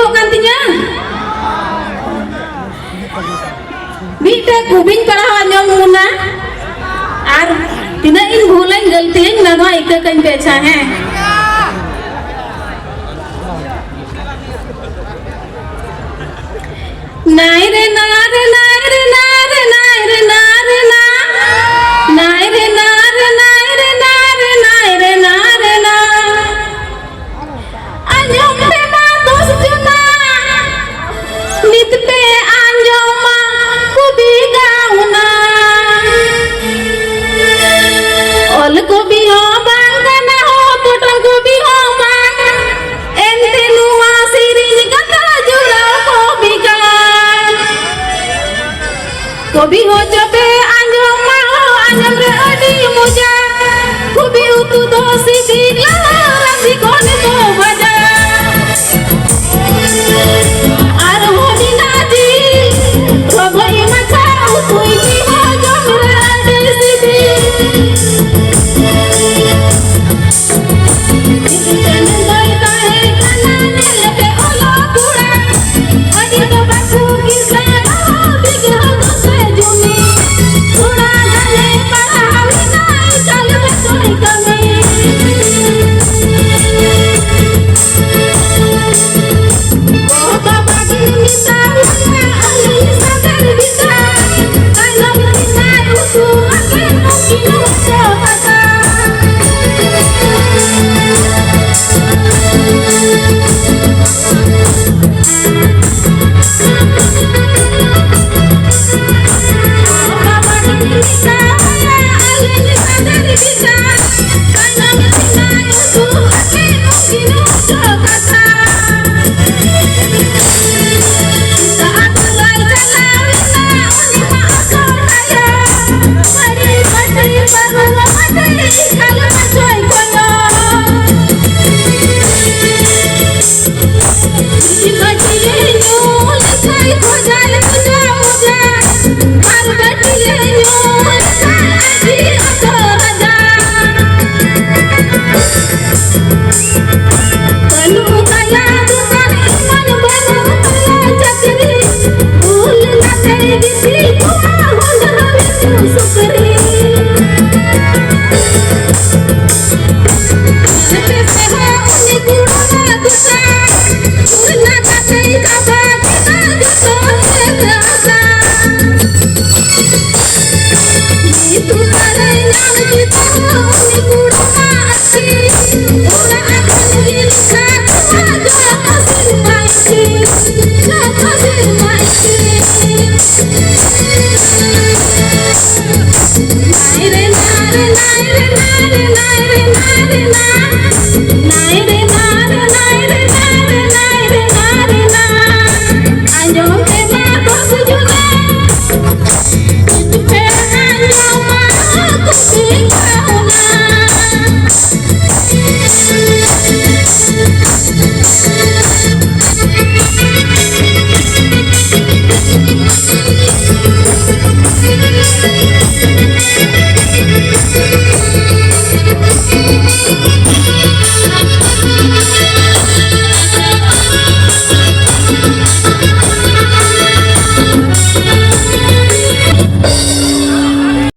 ho gantinya. Bite kubing padawan yang muna. Ar tina in bhulan galtiyan na no ikakan pecha hai. Nai re na re na re na re na re na re na. Nai re na re na re na re na re na re na. Anjom pe ma dos juna. Nit pe anjom ma kubi gauna. Ol kubi ho bang kana ho potong kubi ho bang. Ente nuwa siring kata jura kubi ka. Kubi ho jabe anjom ma ho anjom re adi muja. Kubi utu dosi digla rasi kone to baja. Ar ho dinaji robai macha utui ki ho jom re adi sidi. Ikan doi tahe kana nele olo kura. Adi to basu kisla bigi ho dose jumi. Kura dale parawi nai kal besoi kami. Kota bagi mita wala alin sadar bisa. Kalau nai usu akan mungkin usu kata. Kota bagi mita wala alin sadar bisa. Kalau nai usu akan mungkin usu kata. Saat mulai jalawina uni maasor kaya. Mari pasti baru mati kalau masoi koyo. Bajile nyu likai khojal muja muja. Mar bajile nyu likai aji aso raja. Balu kaya dusan iman balu kaya chakri. Ul late bisi kuma honda bisu sukri. Nate seha uni kurona dusa. Kurna kate kaba kita juto rasa. Itu kare yang kita uni kurona aski. Ura akan gilsa kuma jala kasir maiki. Jala kasir maiki. Nai re na re nai re na re nai re na re na. Nai re na re nai re na re nai re na re na. Anjom pe ma dos juna. Itu pe anjom ma kubi gauna.